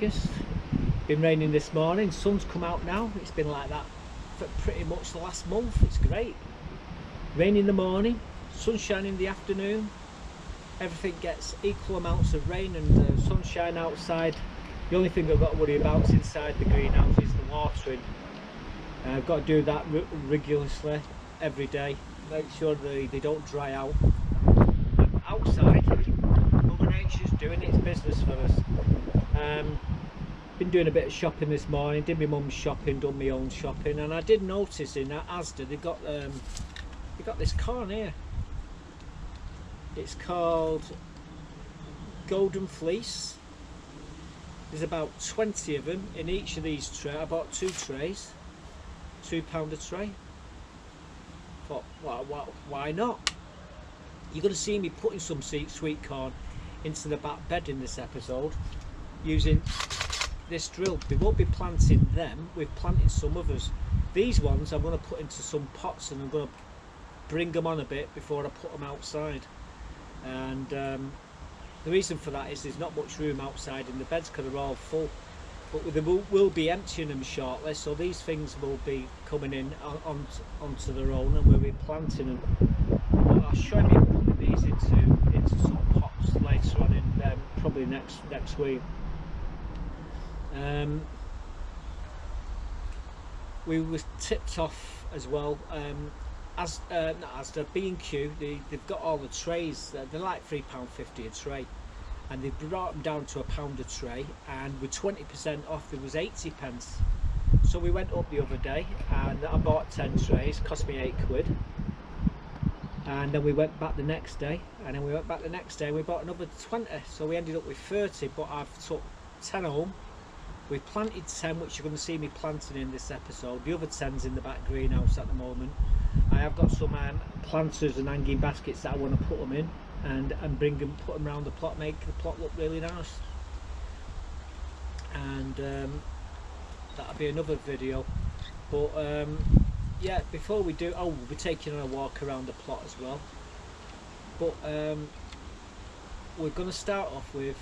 August. Been raining this morning, sun's come out now. It's been like that for pretty much the last month. It's great. Rain in the morning, sunshine in the afternoon. Everything gets equal amounts of rain and sunshine outside. The only thing I've got to worry about is inside the greenhouse is the watering. I've got to do that rigorously every day. Make sure they don't dry out. Outside, Mother Nature's doing its business for us. Been doing a bit of shopping this morning. Did my mum's shopping, done my own shopping, and I did notice in Asda they got this corn here. It's called Golden Fleece. There's about 20 of them in each of these trays. I bought 2 trays, £2 a tray. Thought, why not? You're going to see me putting some sweet corn into the back bed in this episode using this drill. We won't be planting them, we've planted some others. These ones I'm going to put into some pots and I'm going to bring them on a bit before I put them outside. And the reason for that is there's not much room outside in the beds because they're all full. But we'll be emptying them shortly, so these things will be coming in onto their own and we'll be planting them. I'll show you putting these into some pots later on in probably next week. We were tipped off as well. As the B&Q, they've got all the trays. They're like £3.50 a tray, and they've brought them down to £1 a tray. And with 20% off, there was 80 pence. So we went up the other day, and I bought 10 trays. Cost me £8. And then we went back the next day, and then we went back the next day, and we bought another 20. So we ended up with 30. But I've took 10 home. We've planted 10, which you're going to see me planting in this episode. The other 10's in the back greenhouse at the moment. I have got some planters and hanging baskets that I want to put them in and put them around the plot, make the plot look really nice. And that'll be another video. But yeah, before we do, we'll be taking a walk around the plot as well. But we're going to start off with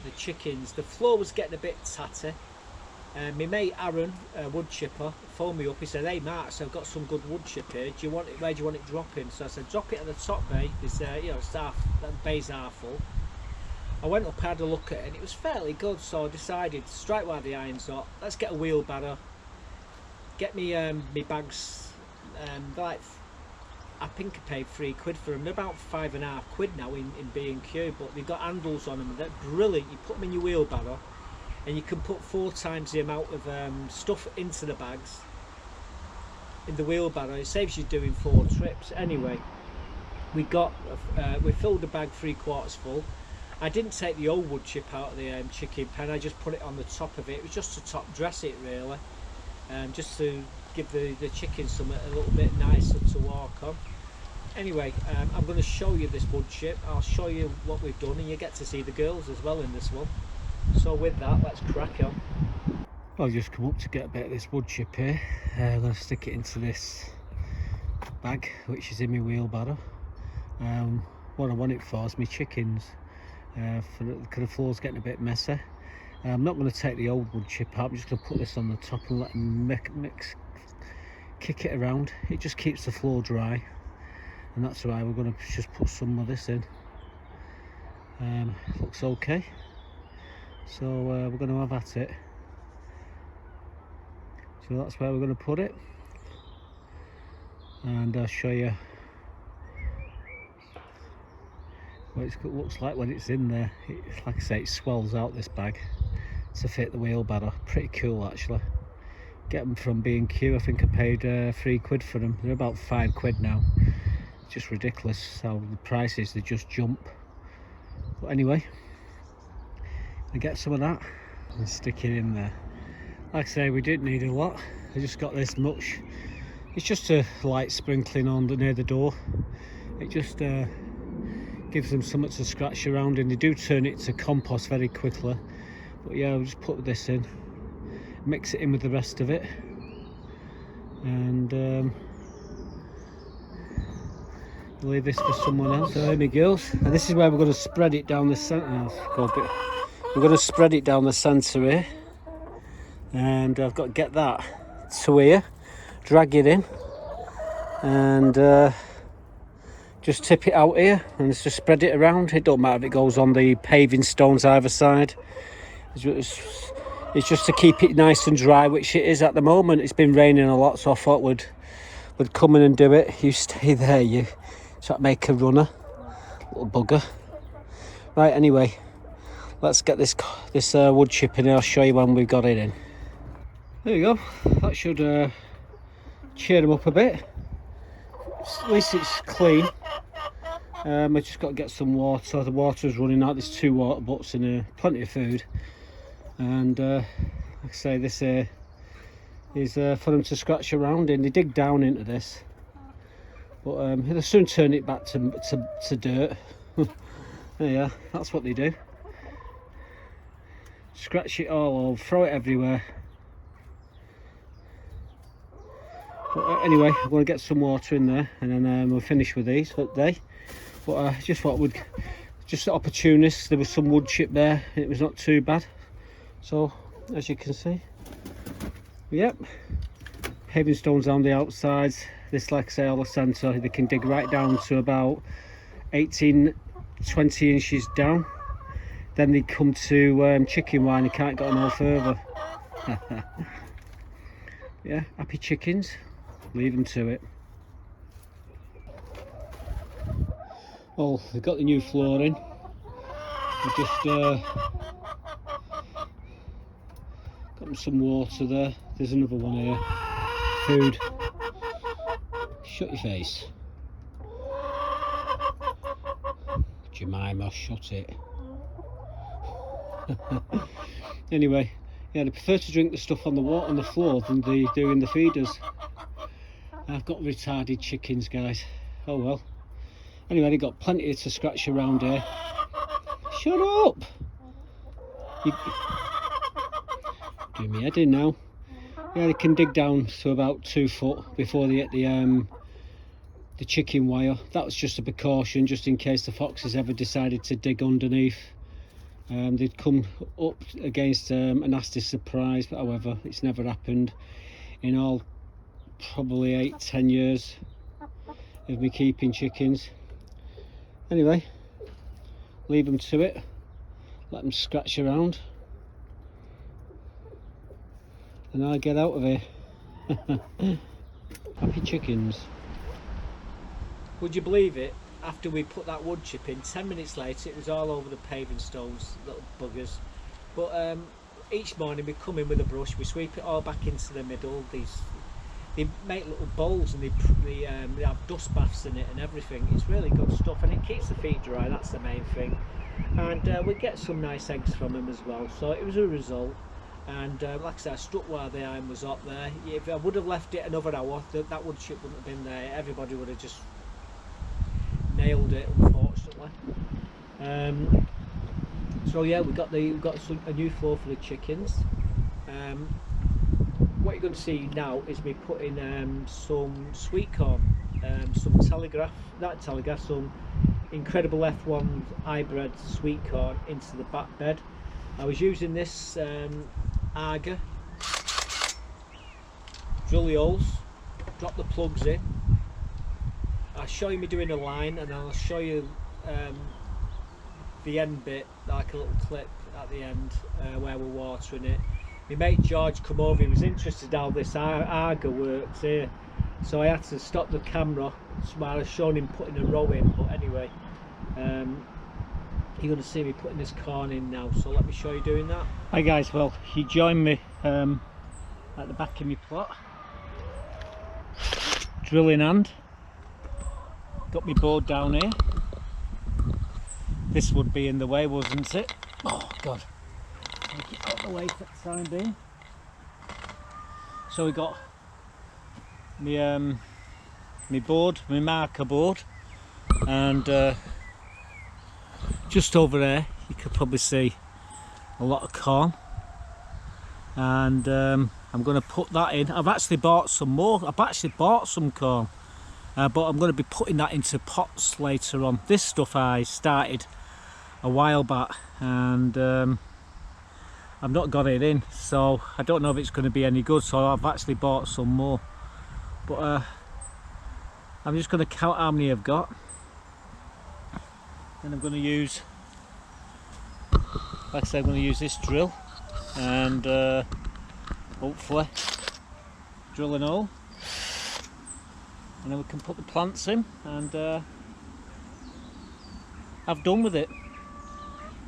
the chickens. The floor was getting a bit tatty. My mate Aaron, wood chipper, phoned me up. He said, "Hey Mark, so I've got some good wood chip here. Where do you want it dropping?" So I said, "Drop it at the top bay. There's it's half, that bay's half full." I went up, had a look at it, and it was fairly good. So I decided to strike while the iron's hot. Let's get a wheelbarrow. Get me my bags. Like I think I paid £3 for them. They're about £5.50 now in B&Q, but they've got handles on them. They're brilliant. You put them in your wheelbarrow, and you can put 4 times the amount of stuff into the bags in the wheelbarrow. It saves you doing 4 trips. Anyway, we filled the bag 3/4 full. I didn't take the old wood chip out of the chicken pen. I just put it on the top of it. It was just to top dress it really, just to give the chickens something a little bit nicer to walk on. Anyway, I'm going to show you this wood chip. I'll show you what we've done, and you get to see the girls as well in this one. So with that, let's crack on. I've just come up to get a bit of this wood chip here. I'm going to stick it into this bag which is in my wheelbarrow. What I want it for is my chickens, because the floor's getting a bit messy. I'm not going to take the old wood chip out. I'm just going to put this on the top and let them kick it around. It just keeps the floor dry, and that's why we're going to just put some of this in. Looks okay. So we're going to have at it. So that's where we're going to put it, and I'll show you what it looks like when it's in there. Like I say, it swells out this bag to fit the wheelbarrow. Pretty cool actually. Get them from B&Q. I think I paid £3 for them. They're about £5 now. Just ridiculous how the prices, they just jump. But anyway, I get some of that and stick it in there. Like I say, we didn't need a lot. I just got this much. It's just a light sprinkling on near the door. It just gives them something to scratch around, and they do turn it to compost very quickly. But yeah, I'll just put this in, mix it in with the rest of it, and leave this for someone else. So here we go, and this is where we're going to spread it down the centre. Go a I'm going to spread it down the centre here, and I've got to get that to here, drag it in, and just tip it out here and just spread it around. It don't matter if it goes on the paving stones either side. It's just to keep it nice and dry, which it is at the moment. It's been raining a lot, so I thought we'd come in and do it. You stay there, you try to make a runner, little bugger. Right, anyway, let's get this wood chip in. I'll show you when we've got it in. There you go. That should cheer them up a bit. At least it's clean. I just got to get some water. The water's running out. There's 2 water butts in here, plenty of food. And like I say, this here is for them to scratch around in. They dig down into this, but they'll soon turn it back to dirt. Yeah, that's what they do. Scratch it all over, throw it everywhere. But anyway, I'm going to get some water in there, and then we'll finish with these for the day. But I just thought we'd just opportunist. There was some wood chip there. It was not too bad. So as you can see, yep, paving stones on the outsides. This, like I say, all the centre. They can dig right down to about 18-20 inches down. Then they come to chicken wire, and you can't go no further. Yeah, happy chickens. Leave them to it. Well, they've got the new flooring. We've just got some water there. There's another one here. Food. Shut your face. Jemima, shut it. Anyway, yeah, they prefer to drink the stuff on the floor than they do in the feeders. I've got retarded chickens, guys. Oh well. Anyway, they've got plenty to scratch around here. Shut up! Do me head in now. Yeah, they can dig down to about 2 foot before they hit the chicken wire. That was just a precaution, just in case the foxes ever decided to dig underneath. They'd come up against a nasty surprise, but however, it's never happened in all probably 8-10 years of me keeping chickens. Anyway, leave them to it, let them scratch around, and I'll get out of here. Happy chickens. Would you believe it? After we put that wood chip in, 10 minutes later it was all over the paving stones, little buggers. But each morning we come in with a brush, we sweep it all back into the middle. They make little bowls, and they have dust baths in it and everything. It's really good stuff, and it keeps the feet dry. That's the main thing. And we get some nice eggs from them as well. So it was a result. And like I said, I stuck while the iron was up there. If I would have left it another hour, that wood chip wouldn't have been there. Everybody would have just nailed it, unfortunately. So yeah, we've got a new floor for the chickens. What you're going to see now is me putting some sweet corn, some some incredible F1 hybrid sweet corn into the back bed. I was using this auger, drill the holes, drop the plugs in. I'll show you me doing a line, and I'll show you the end bit, like a little clip at the end where we're watering it. My mate George come over, he was interested how this auger works here, so I had to stop the camera while I was showing him putting a row in. But anyway, you're going to see me putting this corn in now, so let me show you doing that. Hi guys, well, you joined me at the back of my plot, drill in hand, got my board down here. This would be in the way, wasn't it? Oh god, take it out of the way for the time being. So we got my board, my marker board, and just over there you could probably see a lot of corn, and I'm going to put that in. I've actually bought some more. I've actually bought some corn, but I'm going to be putting that into pots later on. This stuff I started a while back, and I've not got it in, so I don't know if it's going to be any good, so I've actually bought some more. But I'm just going to count how many I've got, and I'm going to use, like I said, I'm going to use this drill and hopefully drill an hole, and then we can put the plants in and have done with it.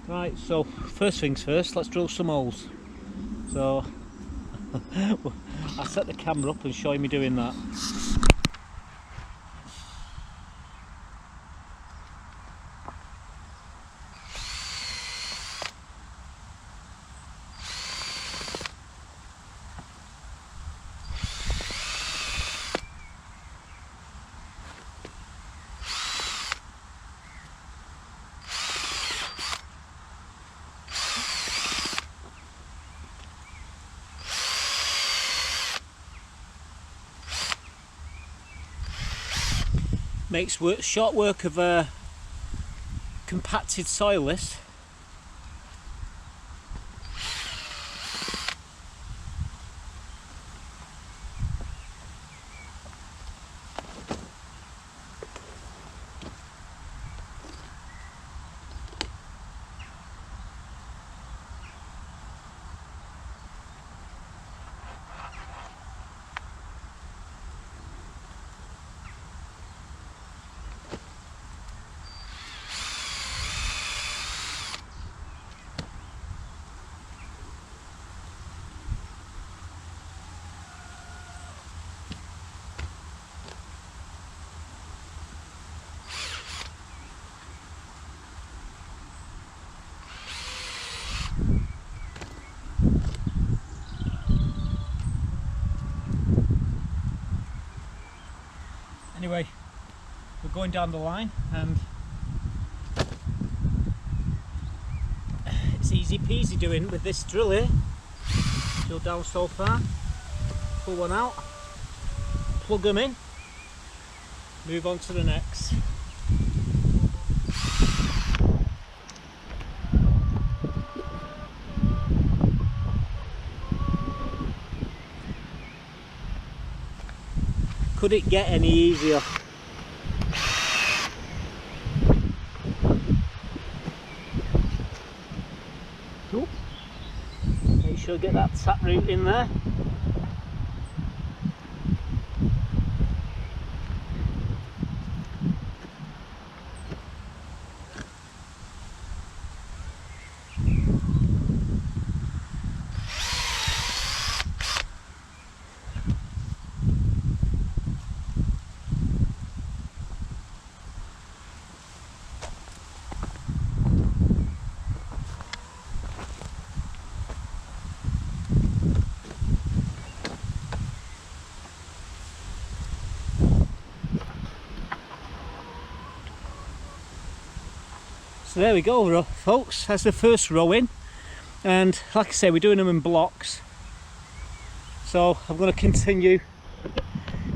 Right, so first things first, let's drill some holes. So I'll set the camera up and show you me doing that. Makes short work of compacted soil, this. Anyway, we're going down the line and it's easy peasy doing with this drill here. Drill down so far, pull one out, plug them in, move on to the next. Could it get any easier? Ooh. Make sure you get that tap root in there. So there we go, folks, that's the first row in, and like I say, we're doing them in blocks, so I'm going to continue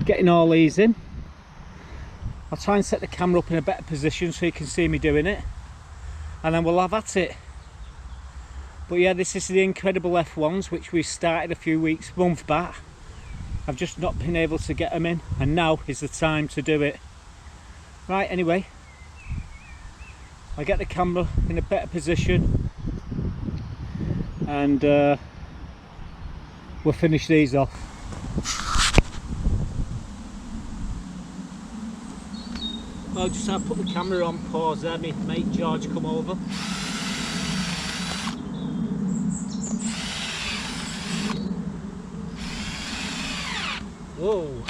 getting all these in. I'll try and set the camera up in a better position so you can see me doing it, and then we'll have at it. But yeah, this is the incredible F1s which we started a few months back. I've just not been able to get them in, and now is the time to do it. Right, anyway, I'll get the camera in a better position and we'll finish these off. Well, I'll put the camera on pause there, my mate George come over. Whoa!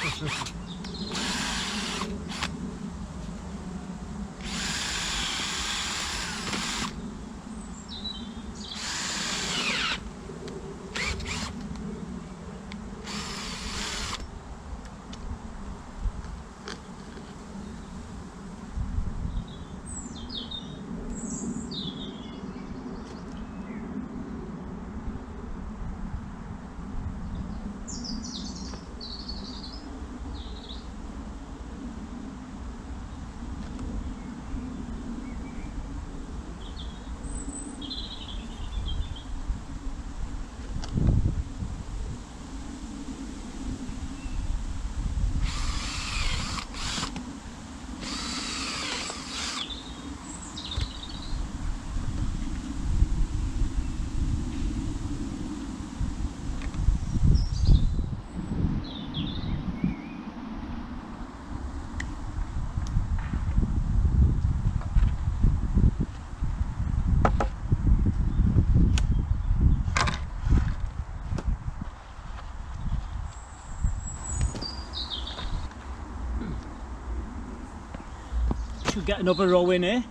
We'll get another row in here.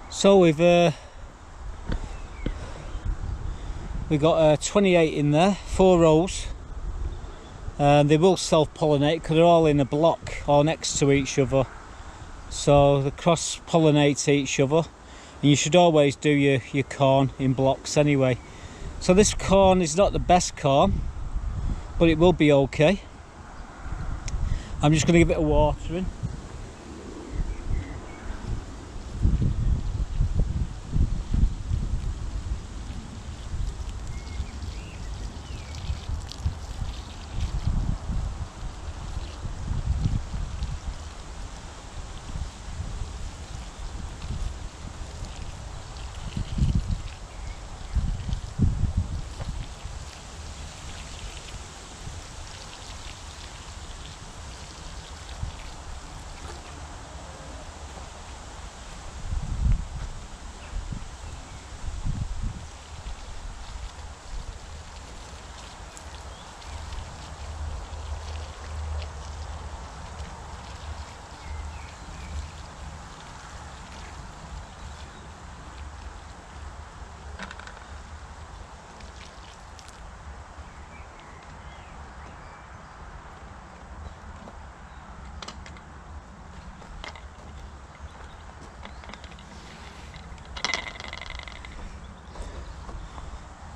So we've got 28 in there, 4 rows. They will self-pollinate because they're all in a block or next to each other, so they cross-pollinate each other. And you should always do your corn in blocks anyway. So this corn is not the best corn, but it will be okay. I'm just going to give it a watering.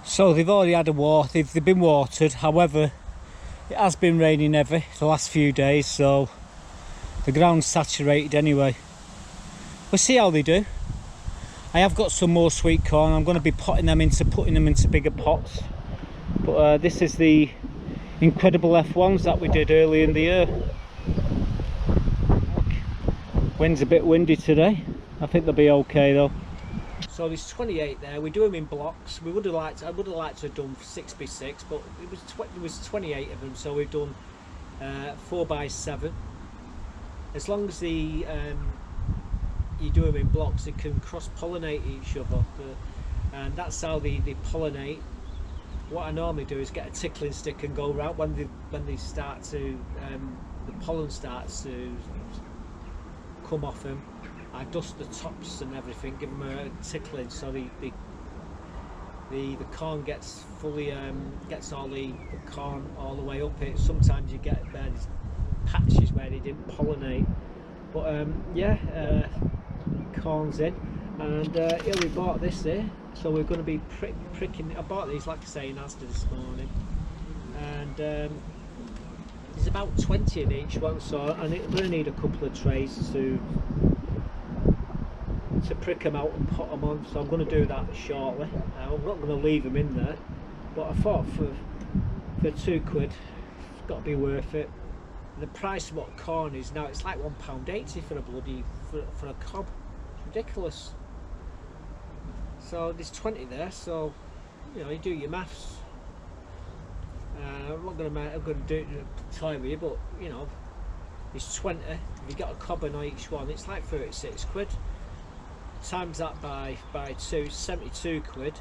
So they've already had a water, they've been watered. However, it has been raining heavy the last few days, so the ground's saturated anyway. We'll see how they do. I have got some more sweet corn. I'm going to be putting them into bigger pots. But this is the incredible F1s that we did early in the year. Wind's a bit windy today. I think they'll be okay though. So there's 28 there. We do them in blocks. I would have liked to have done 6x6, but it was 28 of them. So we've done 4x7. As long as you do them in blocks, they can cross-pollinate each other, and that's how they pollinate. What I normally do is get a tickling stick and go around when they start to the pollen starts to come off them. I dust the tops and everything, give them a tickling so the corn gets fully gets all the corn all the way up it. Sometimes you get these patches where they didn't pollinate, but yeah, corn's in, and here we bought this here, so we're going to be pricking. I bought these, like I say, in Asda this morning, and there's about 20 in each one, so I'm going to need a couple of trays to prick them out and put them on, so I'm going to do that shortly. I'm not going to leave them in there, but I thought for £2 it's got to be worth it. The price of what corn is now, it's like £1.80 for a bloody for a cob. It's ridiculous. So there's 20 there, so you know, you do your maths. I'm not going to do it toy with you, but you know, it's 20. If you got a cob on each one, it's like £36. Times that by 2, £72,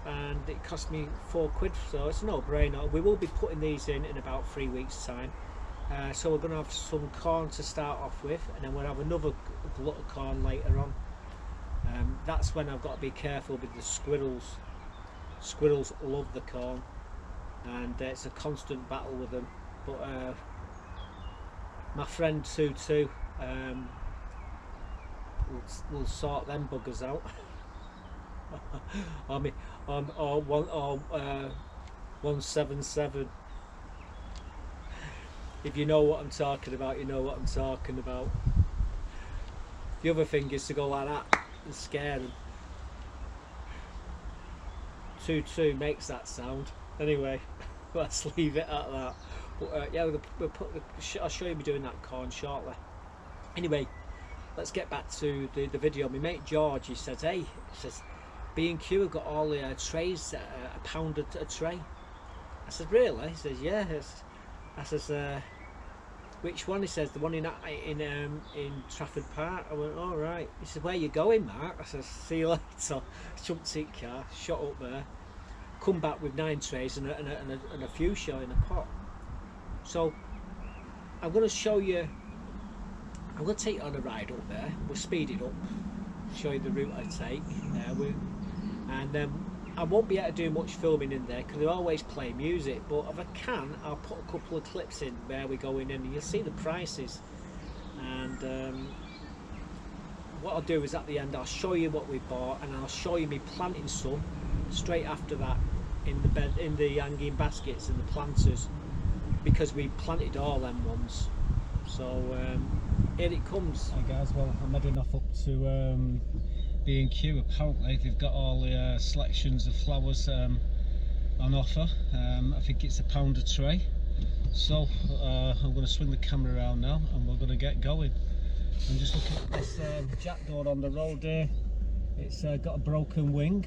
and it cost me £4, so it's a no-brainer. We will be putting these in about 3 weeks time. So we're going to have some corn to start off with, and then we'll have another glut of corn later on. That's when I've got to be careful with the squirrels. Squirrels love the corn, and it's a constant battle with them. But my friend Tutu will sort them buggers out. I mean, or 177. If you know what I'm talking about, you know what I'm talking about. The other thing is to go like that and scare them. Tutu makes that sound. Anyway, let's leave it at that. But yeah, I'll show you me doing that corn shortly. Anyway, let's get back to the video. My mate George, he says, hey, he says, B&Q have got all the trays at £1 a tray. I said, really? He says, yeah. I says, which one? He says, the one in Trafford Park. I went, all right. He said, where you going, Mark? I said, see you later. Jumped in the car, shot up there, come back with 9 trays and a fuchsia in a pot. So I'm going to show you. I'm going to take you on a ride up there. We'll speed it up, show you the route I take. And I won't be able to do much filming in there because they always play music, but if I can, I'll put a couple of clips in where we're going in and you'll see the prices. And what I'll do is at the end I'll show you what we bought, and I'll show you me planting some straight after that in the hanging baskets and the planters, because we planted all them ones. So here it comes. Hi guys, well I'm heading off up to B&Q. Apparently they've got all the selections of flowers on offer. I think it's £1 a tray. So I'm going to swing the camera around now and we're going to get going. I'm just looking at this jack door on the road here. It's got a broken wing.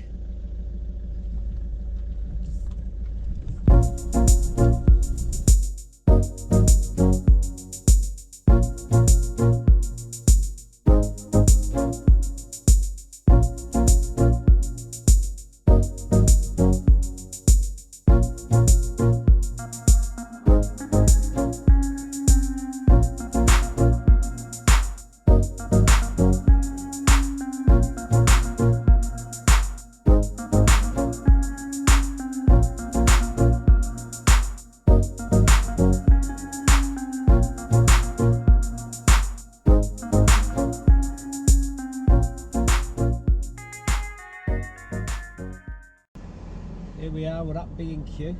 Here we are, we're at B&Q.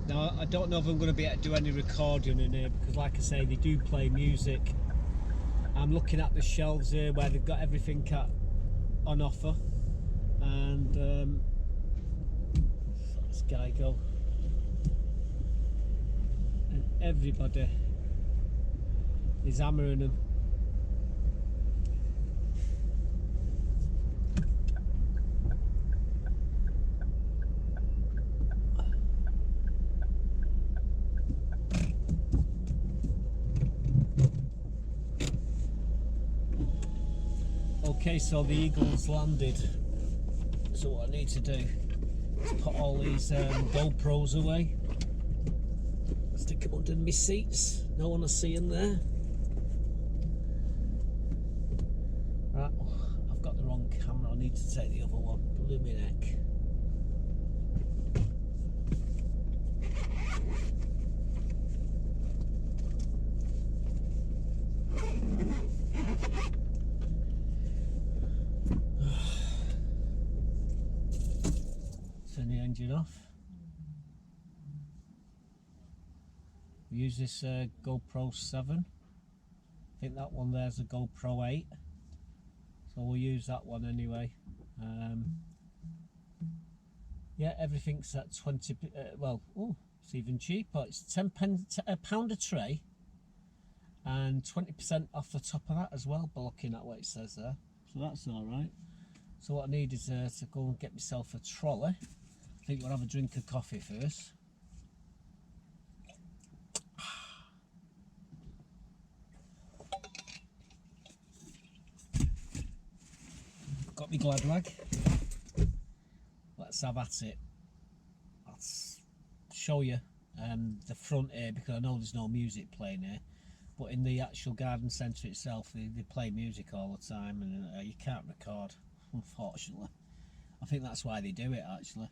Now I don't know if I'm going to be able to do any recording in here because like I say, they do play music. I'm looking at the shelves here where they've got everything on offer, and let this guy go. And everybody is hammering them. Okay, so the eagle's landed. So what I need to do is put all these GoPros away. Stick them under my seats. No one will see them there. Right, I've got the wrong camera. I need to take the other one. Blew my neck. Turn the engine off. We use this GoPro 7. I think that one there's a GoPro 8. So we'll use that one anyway. Yeah, everything's at 20. Well, oh, it's even cheaper. It's £10 a tray, and 20% off the top of that as well. But looking at what it says there, so that's all right. So what I need is to go and get myself a trolley. I think we'll have a drink of coffee first. Got my glad rag. What let's have at it. I'll show you the front here, because I know there's no music playing here, but in the actual garden centre itself they play music all the time, and you can't record, unfortunately. I think that's why they do it, actually.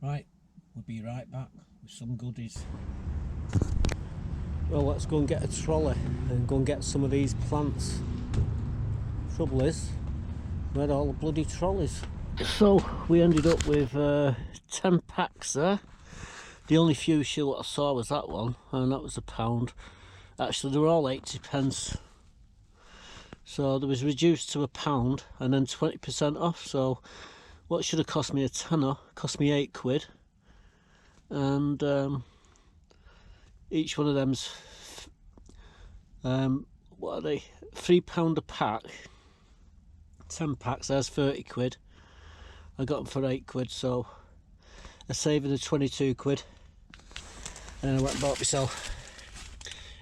Right, we'll be right back with some goodies. Well, let's go and get a trolley and go and get some of these plants. Trouble is, we had all the bloody trolleys. So we ended up with 10 packs there. The only fuchsia that I saw was that one, and that was £1. Actually, they were all 80p. So there was reduced to £1 and then 20% off. So what should have cost me a tenner cost me £8. And each one of them's what are they? £3 a pack. 10 packs. There's £30. I got them for £8, so a saving of £22. And then I went and bought myself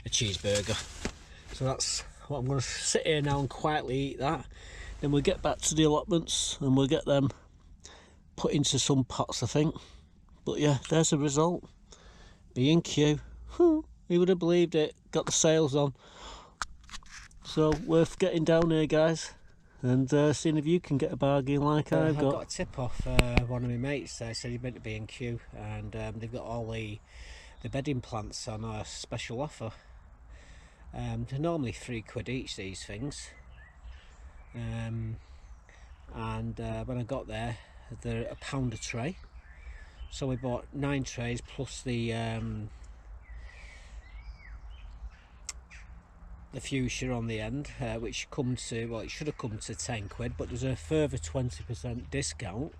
a cheeseburger. So that's what I'm going to sit here now and quietly eat that. Then we'll get back to the allotments and we'll get them put into some pots, I think. But yeah, there's the result. B&Q. Who would have believed it? Got the sales on. So worth getting down here, guys, and seeing if you can get a bargain like I've got. I got a tip off one of my mates. They said he went to B&Q and they've got all the bedding plants on a special offer. They're normally £3 each, these things. And when I got there, they're £1 a tray. So we bought 9 trays plus the fuchsia on the end, which come to, well, it should have come to £10, but there's a further 20% discount,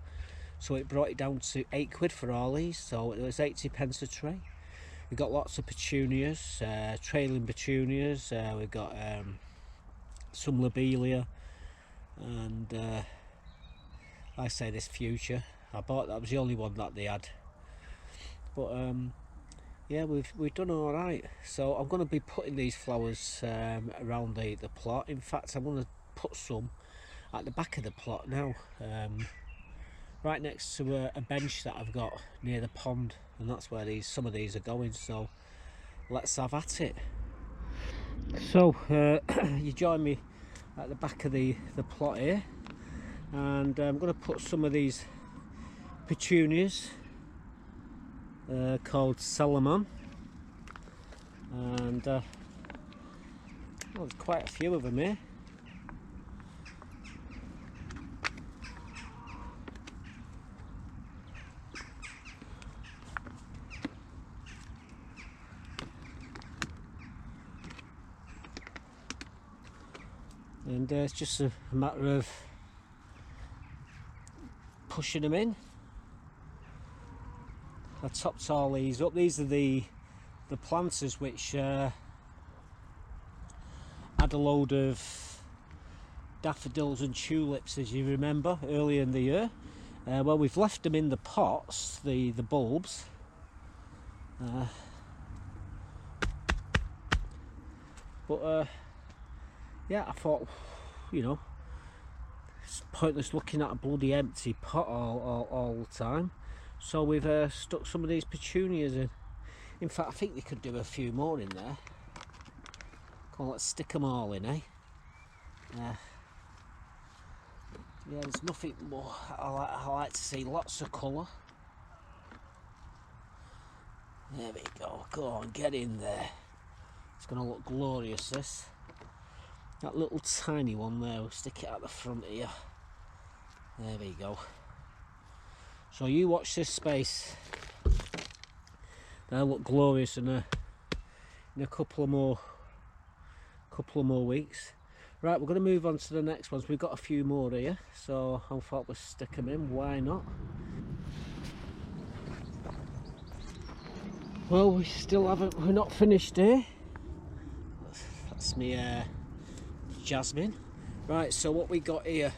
so it brought it down to £8 for all these. So it was 80p a tray. We've got lots of petunias, trailing petunias. We've got some lobelia, and like I say, this fuchsia I bought, that was the only one that they had. But yeah, we've done all right. So I'm going to be putting these flowers around the plot. In fact, I'm going to put some at the back of the plot now, right next to a bench that I've got near the pond, and that's where some of these are going. So let's have at it. So you join me at the back of the plot here, and I'm going to put some of these petunias called Allotment, and well, there's quite a few of them here. And it's just a matter of pushing them in. I topped all these up. These are the planters which had a load of daffodils and tulips, as you remember, earlier in the year. Well, we've left them in the pots, the bulbs. But yeah, I thought, you know, it's pointless looking at a bloody empty pot all the time. So we've stuck some of these petunias in. In fact, I think they could do a few more in there. Come on, let's stick them all in, eh? Yeah, there's nothing more. I like to see lots of colour. There we go. Go on, get in there. It's going to look glorious, this. That little tiny one there, we'll stick it at the front here. There we go. So you watch this space. They'll look glorious in a couple of more weeks. Right, we're going to move on to the next ones. We've got a few more here, so I thought we'd stick them in. Why not? Well, we still haven't. We're not finished here. That's me, jasmine. Right, so what we got here?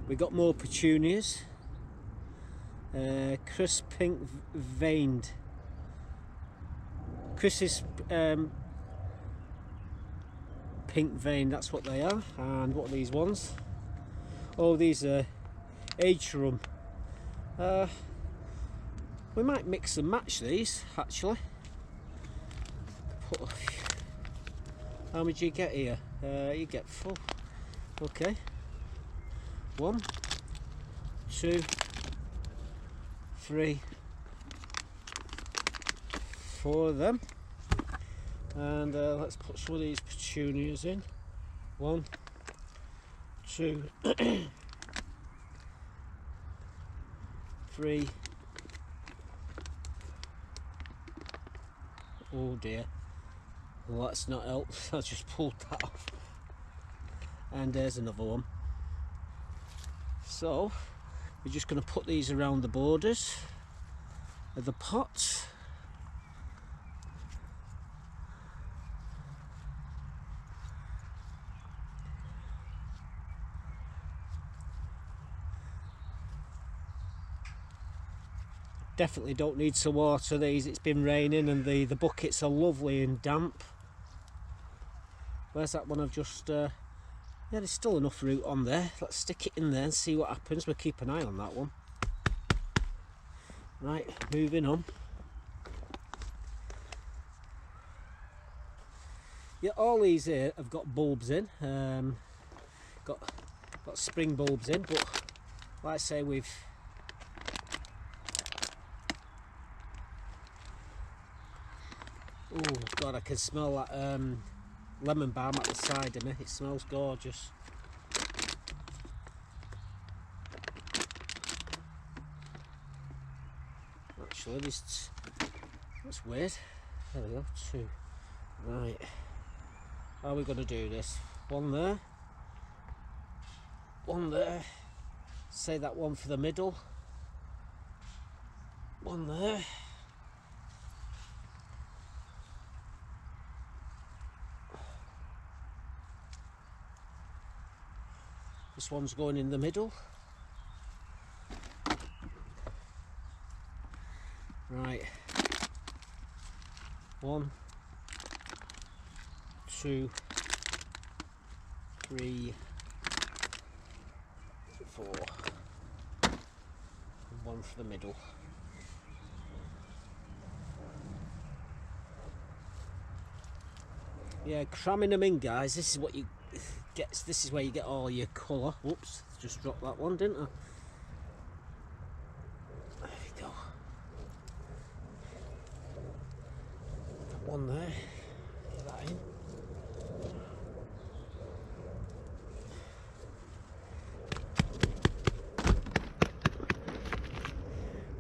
We got more petunias. Crisp pink veined. Chris's pink vein, that's what they are. And what are these ones? Oh, these are age for them. We might mix and match these actually. How much do you get here? You get 4. Okay. 1, 2, 3, 4 of them. And let's put some of these petunias in. 1, 2, 3. Oh dear. Well, that's not help. I just pulled that off. And there's another one. So we're just going to put these around the borders of the pots. Definitely don't need to water these, it's been raining and the buckets are lovely and damp. Where's that one I've just... yeah, there's still enough root on there. Let's stick it in there and see what happens. We'll keep an eye on that one. Right, moving on. Yeah, all these here have got bulbs in. Got spring bulbs in, but like I say, we've... Oh God, I can smell that lemon balm at the side of me. It smells gorgeous. Actually, that's weird. There we go, 2. Right. How are we going to do this? 1 there. 1 there. Say that one for the middle. 1 there. This one's going in the middle. Right. 1, 2, 3, 4. And 1 for the middle. Yeah, cramming them in, guys. This is what you get. This is where you get all your colour. Whoops, just dropped that one, didn't I? There we go. That one there. Get that in.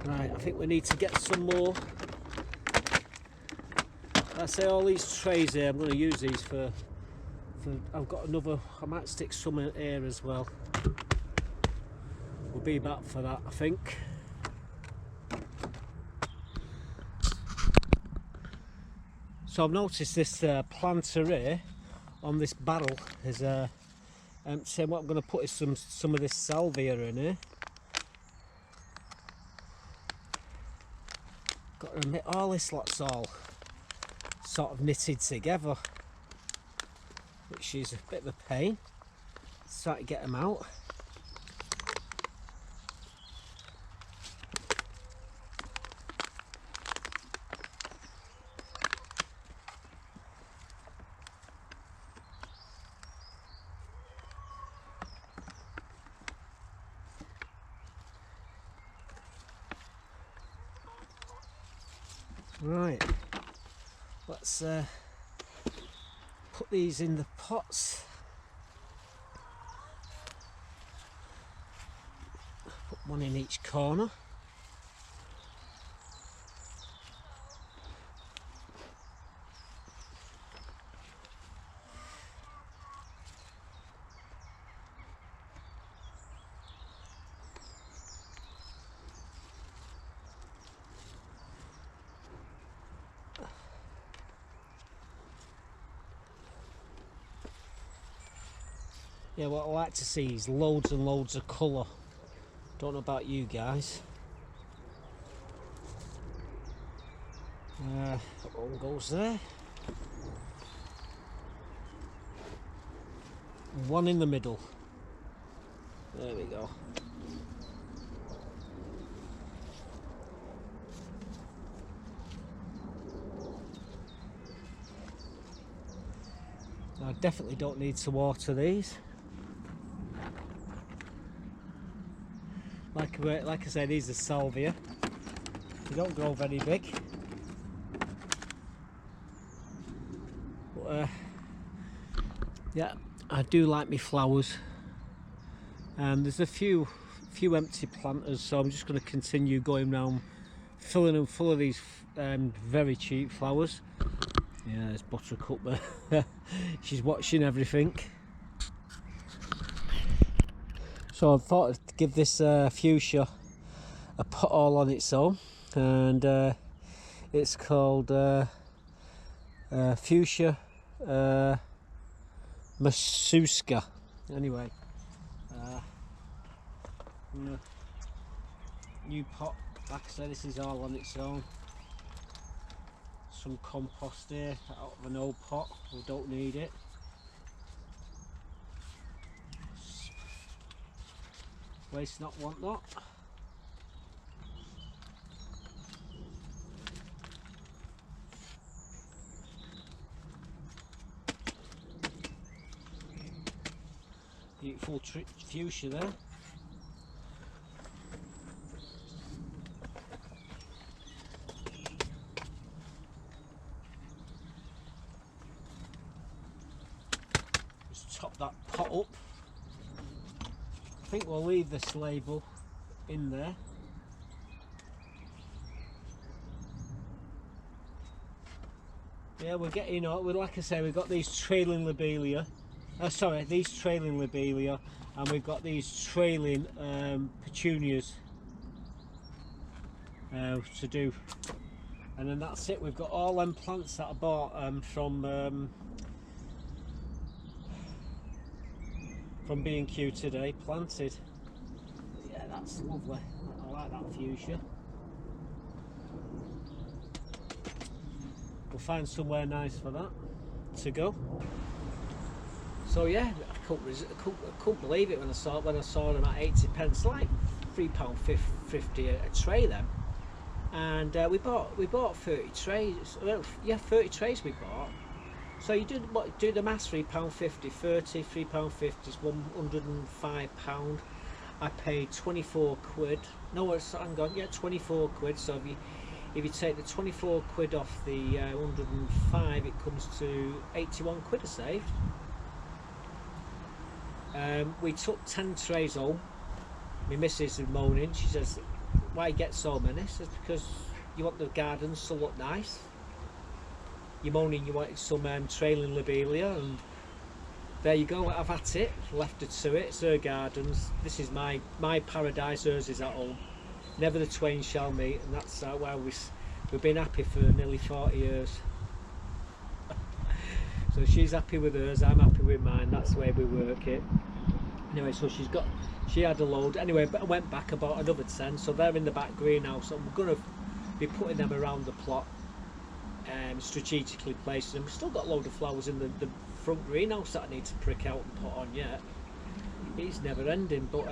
Right, I think we need to get some more. I say all these trays here, I'm going to use these for I've got another, I might stick some in here as well. We'll be back for that, I think. So I've noticed this planter here on this barrel is empty. What I'm going to put is some of this salvia in here. Got to admit, all this lot's all sort of knitted together, which is a bit of a pain. Try to get them out. Right, let's put these in the pots. Put one in each corner. Yeah, what I like to see is loads and loads of colour. Don't know about you guys. That one goes there. One in the middle. There we go. I definitely don't need to water these. Like I say, these are salvia. They don't grow very big. But, yeah, I do like my flowers. And there's a few empty planters, so I'm just going to continue going round filling them full of these very cheap flowers. Yeah, there's Buttercup there. She's watching everything. So I thought I'd give this fuchsia a pot all on its own, and it's called fuchsia masuska. Anyway, new pot. Like I said, this is all on its own. Some compost here out of an old pot. We don't need it. Waste not, want not. Beautiful fuchsia there. Top that pot up. I think we'll leave this label in there. Yeah, we're getting on. Like I say, we've got these trailing lobelia. These trailing lobelia, and we've got these trailing petunias to do. And then that's it. We've got all them plants that I bought from B&Q today, planted. Yeah, that's lovely. I like that fuchsia. We'll find somewhere nice for that to go. So yeah, I couldn't believe it when I saw them at 80 pence, like £3.50 a tray then. And we bought 30 trays. Well, yeah, 30 trays we bought. So you do the maths, £3.50, 30, £3.50 is £105. I paid 24 quid. No, hang on, yeah, 24 quid. So if you take the 24 quid off the 105, it comes to 81 quid I saved. We took 10 trays home. My missus is moaning. She says, "Why get so many?" I says, "Because you want the gardens to look nice. You're moaning you wanted some trailing lobelia, and there you go. I've had it, left her to it. It's her gardens. This is my paradise. Hers is at home. Never the twain shall meet." And that's why we've been happy for nearly 40 years. So she's happy with hers, I'm happy with mine. That's the way we work it. Anyway, so she had a load. Anyway, but I went back, I bought another 10. So they're in the back greenhouse. I'm going to be putting them around the plot. Strategically placing them. We've still got a load of flowers in the front greenhouse that I need to prick out and put on yet. It's never ending, but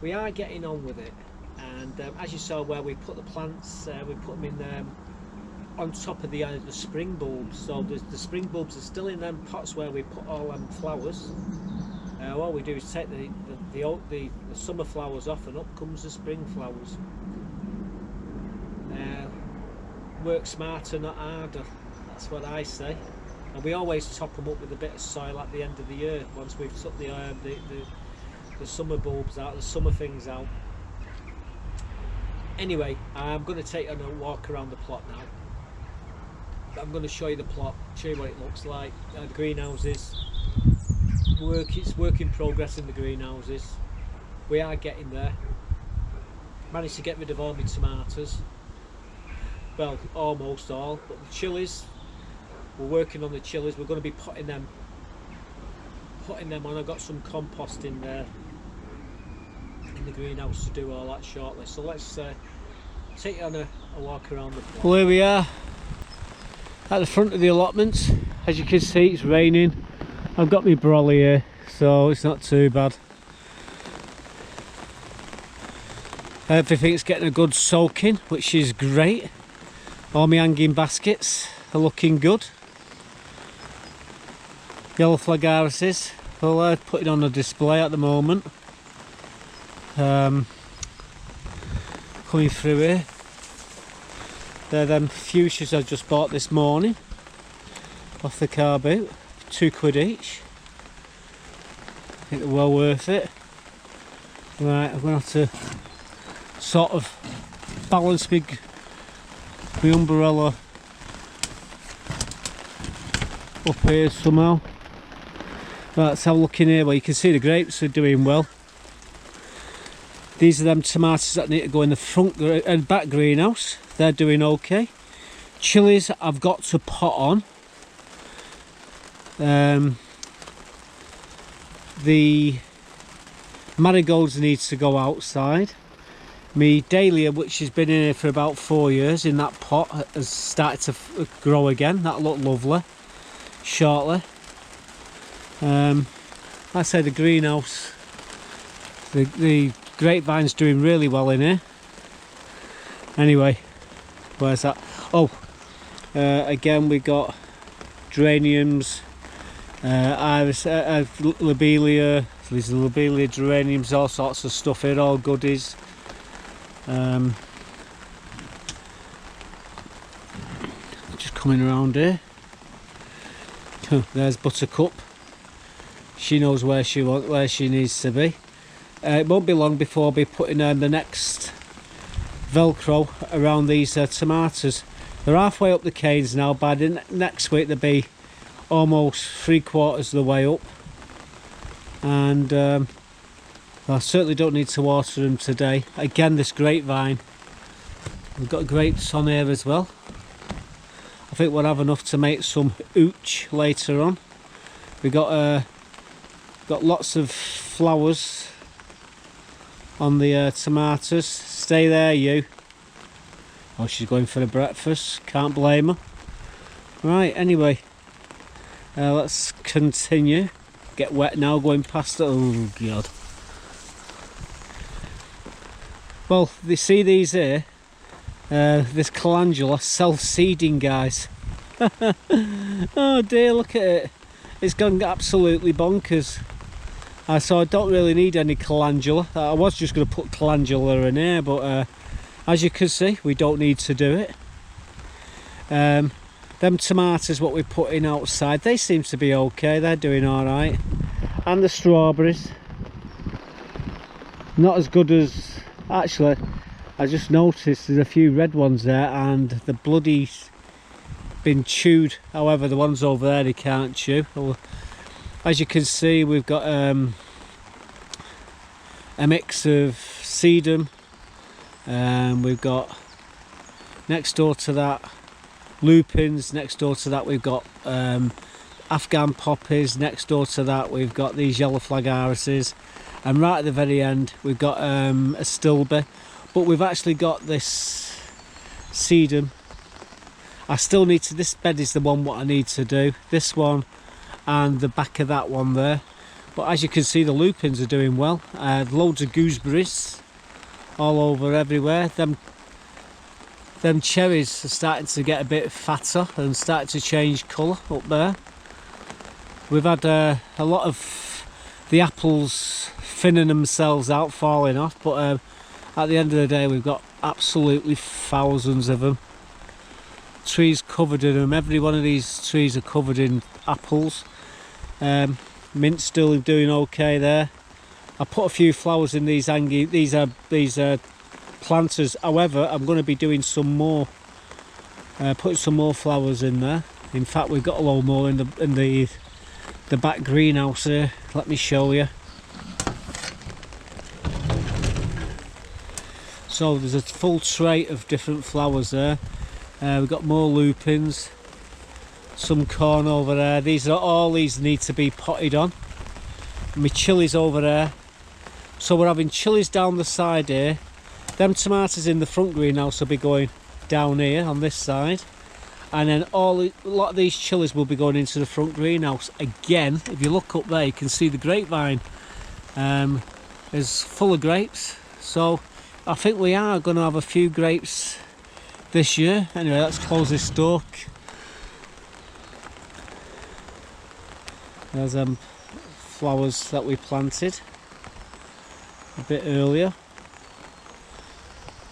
we are getting on with it. And as you saw where we put the plants, we put them in on top of the spring bulbs. So the spring bulbs are still in them pots where we put all them flowers. All we do is take the summer flowers off, and up comes the spring flowers. Work smarter, not harder. That's what I say. And we always top them up with a bit of soil at the end of the year once we've took the summer bulbs out, the summer things out. Anyway, I'm going to take a walk around the plot now. I'm going to show you the plot, show you what it looks like. The greenhouses. It's work in progress in the greenhouses. We are getting there. Managed to get rid of all my tomatoes. Well, almost all, but the chilies, we're working on the chilies. We're going to be putting them on. I've got some compost in there in the greenhouse to do all that shortly. So let's take you on a walk around the plot. Well, here we are at the front of the allotments. As you can see, it's raining. I've got my brolly here, so it's not too bad. Everything's getting a good soaking, which is great. All my hanging baskets are looking good. yellow flag irises. Well, they're putting on a display at the moment. Coming through here. They're them fuchsias I just bought this morning off the car boot. £2 each. I think they're well worth it. Right, I'm going to have to sort of balance my umbrella up here somehow. Right, let's have a look in here. Well, you can see the grapes are doing well. These are them tomatoes that need to go in the front and back greenhouse. They're doing okay. Chilies I've got to pot on. The marigolds needs to go outside. My dahlia, which has been in here for about 4 years in that pot, has started to grow again. That'll look lovely shortly. Like I say, the greenhouse, the grapevine's doing really well in here. Anyway, where's that? Oh, again we got geraniums, iris, lobelia. These are lobelia geraniums, all sorts of stuff here, all goodies. Just coming around here. There's Buttercup. She knows where she needs to be. It won't be long before I'll be putting the next velcro around these tomatoes. They're halfway up the canes now. By the next week they'll be almost 3/4 of the way up. And I certainly don't need to water them today. Again, this grapevine, we've got grapes on here as well. I think we'll have enough to make some hooch later on. We got lots of flowers on the tomatoes. Stay there, you. Oh, she's going for a breakfast. Can't blame her. Right, anyway, let's continue. Get wet now going past it. Oh god. Well, you see these here, this calendula, self-seeding, guys. Oh dear, look at it. It's gone absolutely bonkers. So I don't really need any calendula. I was just going to put calendula in here, but as you can see, we don't need to do it. Them tomatoes what we're putting outside, they seem to be okay. They're doing all right. And the strawberries, not as good as... Actually, I just noticed there's a few red ones there, and the bloody been chewed. However, the ones over there they can't chew. Well, as you can see, we've got a mix of sedum. We've got next door to that lupins. Next door to that we've got Afghan poppies. Next door to that we've got these yellow flag irises, and right at the very end we've got a stilby. But we've actually got this sedum. I still need to, this bed is the one what I need to do, this one and the back of that one there. But as you can see, the lupins are doing well. Loads of gooseberries all over everywhere. Them cherries are starting to get a bit fatter and starting to change colour up there. We've had a lot of the apples thinning themselves out, falling off, but at the end of the day we've got absolutely thousands of them. Trees covered in them. Every one of these trees are covered in apples. Mint's still doing okay there. I put a few flowers in these hanging. These are planters. However, I'm going to be doing some more, putting some more flowers in there. In fact, we've got a lot more in the back greenhouse here. Let me show you. So there's a full tray of different flowers there. We've got more lupins, some corn over there. These need to be potted on. My chilies over there. So we're having chilies down the side here. Them tomatoes in the front greenhouse will be going down here on this side, and then a lot of these chilies will be going into the front greenhouse. Again, if you look up there, you can see the grapevine is full of grapes. So I think we are going to have a few grapes this year. Anyway, let's close this door. There's flowers that we planted a bit earlier.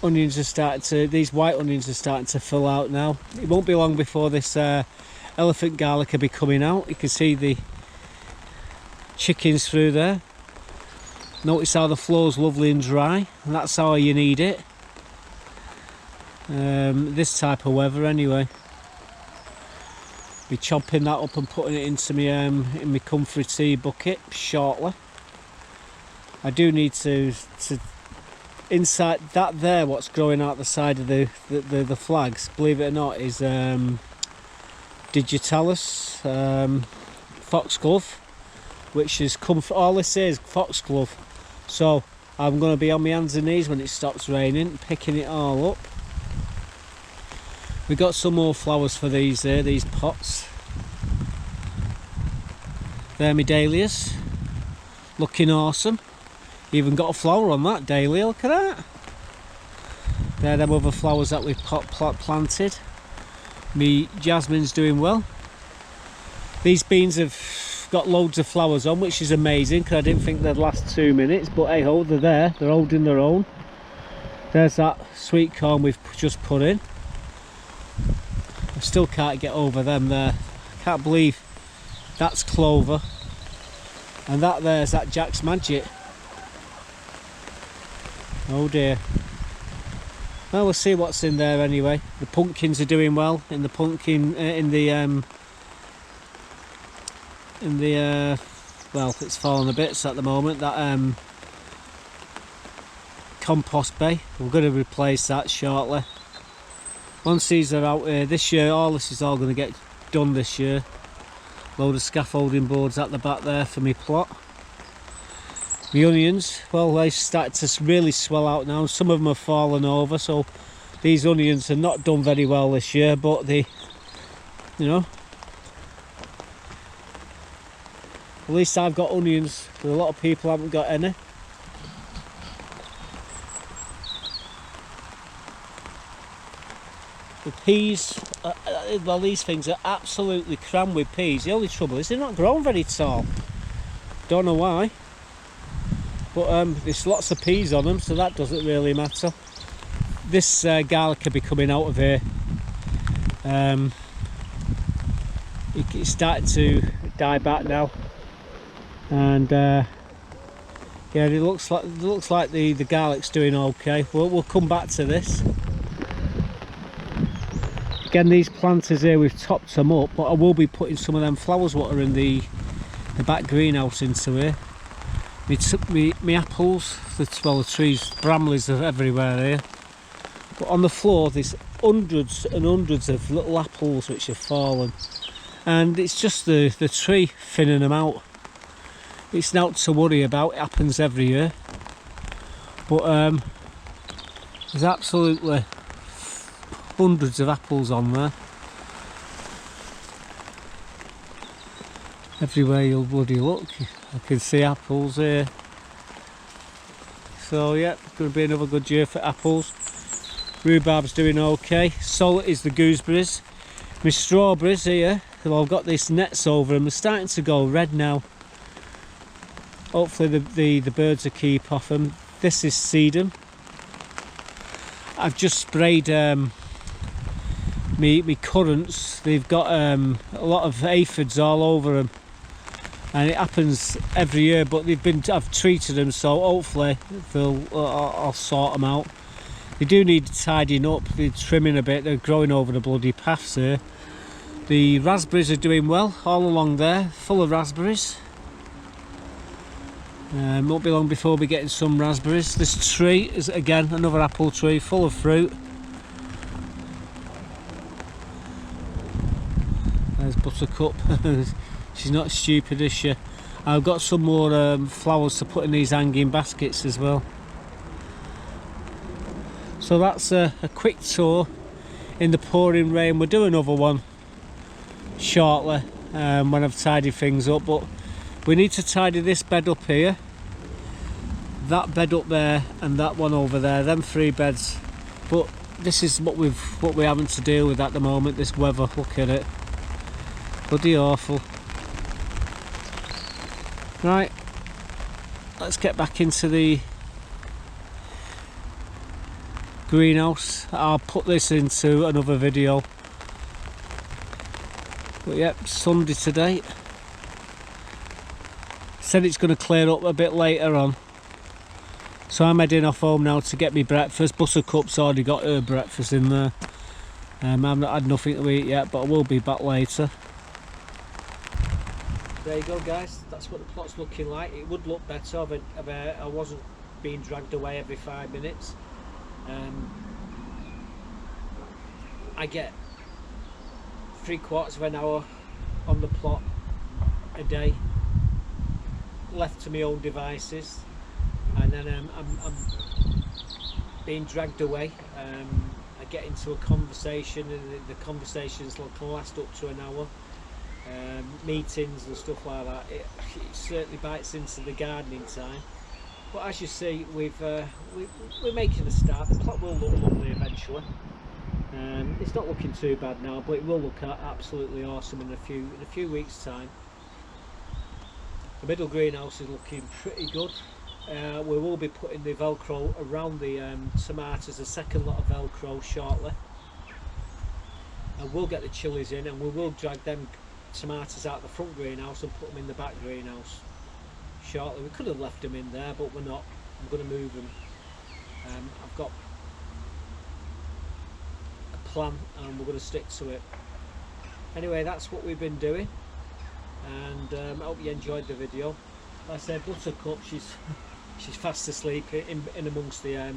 Onions are starting to, these white onions are starting to fill out now. It won't be long before this elephant garlic will be coming out. You can see the chickens through there. Notice how the floor's lovely and dry, and that's how you need it. This type of weather anyway. Be chopping that up and putting it into me in my comfrey tea bucket shortly. I do need to inside that there, what's growing out the side of the flags, believe it or not, is digitalis foxglove, which has come from, all this is foxglove. So I'm going to be on my hands and knees when it stops raining, picking it all up. We got some more flowers for these pots. They're my dahlias, looking awesome. Even got a flower on that dahlia, look at that. They're them other flowers that we've planted. Me jasmine's doing well. These beans have got loads of flowers on, which is amazing because I didn't think they'd last 2 minutes, but hey ho, they're there, they're holding their own. There's that sweet corn we've just put in. I still can't get over them there. I can't believe that's clover, and that there's that Jack's Magic. Oh dear. Well, we'll see what's in there anyway. The pumpkins are doing well in the pumpkin well, it's fallen a bit at the moment, that compost bay. We're going to replace that shortly. Once these are out here this year, all this is all going to get done this year. Load of scaffolding boards at the back there for me plot. The onions, well, they started to really swell out now. Some of them have fallen over, so these onions are not done very well this year, but they, you know, at least I've got onions, but a lot of people haven't got any. The peas, well, these things are absolutely crammed with peas. The only trouble is they're not grown very tall. Don't know why. But there's lots of peas on them, so that doesn't really matter. This garlic will be coming out of here. It's starting to die back now, and yeah, it looks like the garlic's doing okay. We'll come back to this. Again, these planters here, we've topped them up, but I will be putting some of them flowers what are in the back greenhouse into here. Me apples, the trees, bramleys are everywhere here. But on the floor there's hundreds and hundreds of little apples which have fallen. And it's just the tree thinning them out. It's not to worry about, it happens every year. But there's absolutely hundreds of apples on there. Everywhere you'll bloody look, I can see apples here. So yeah, it's going to be another good year for apples. Rhubarb's doing okay. So is the gooseberries. My strawberries here, well, I've got these nets over them, they're starting to go red now. Hopefully the birds will keep off them. This is sedum. I've just sprayed me currants. They've got a lot of aphids all over them. And it happens every year, but I've treated them, so hopefully I'll sort them out. They do need tidying up, they're trimming a bit, they're growing over the bloody paths here. The raspberries are doing well, all along there, full of raspberries. Won't be long before we're getting some raspberries. This tree is, again, another apple tree, full of fruit. There's Buttercup. She's not stupid, is she? I've got some more flowers to put in these hanging baskets as well. So that's a quick tour in the pouring rain. We'll do another one shortly when I've tidied things up, but we need to tidy this bed up here, that bed up there, and that one over there, them 3 beds. But this is what we're having to deal with at the moment, this weather. Look at it, bloody awful. Right, let's get back into the greenhouse. I'll put this into another video. But yep, Sunday today. Said it's going to clear up a bit later on. So I'm heading off home now to get me breakfast. Buttercup's already got her breakfast in there. I've not had nothing to eat yet, but I will be back later. There you go, guys. That's what the plot's looking like. It would look better if I wasn't being dragged away every 5 minutes. I get 3/4 of an hour on the plot a day, left to my own devices, and then I'm being dragged away. I get into a conversation, and the conversations can last up to an hour. Meetings and stuff like that. It certainly bites into the gardening time. But as you see, we're making a start. The plot will look lovely eventually. It's not looking too bad now, but it will look absolutely awesome in a few weeks' time. The middle greenhouse is looking pretty good. We will be putting the Velcro around the tomatoes, a second lot of Velcro shortly. And we'll get the chilies in, and we will drag them tomatoes out the front greenhouse and put them in the back greenhouse shortly. We could have left them in there, but we're not. I'm going to move them. I've got a plan, and we're going to stick to it. Anyway, that's what we've been doing, and I hope you enjoyed the video. Like I said, Buttercup, she's fast asleep in amongst the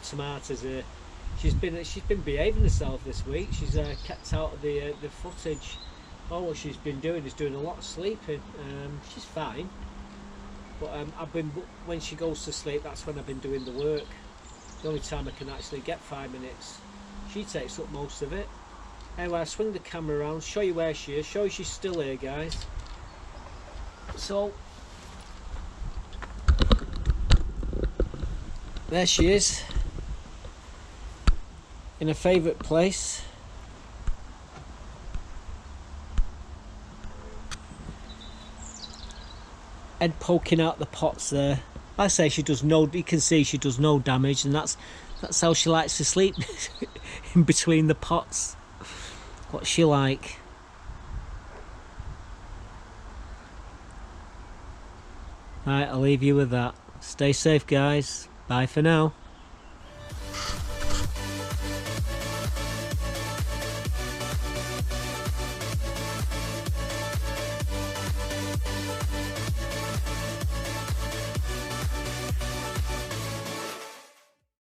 tomatoes here. She's been behaving herself this week. She's kept out of the footage. All what she's been doing is doing a lot of sleeping. She's fine, but when she goes to sleep, that's when I've been doing the work. The only time I can actually get 5 minutes. She takes up most of it. Anyway, I swing the camera around, show you where she is, show you she's still here, guys. So there she is, in her favourite place. Head poking out the pots there. I say she does no, you can see she does no damage, and that's how she likes to sleep, in between the pots. What's she like? Right, I'll leave you with that. Stay safe, guys. Bye for now.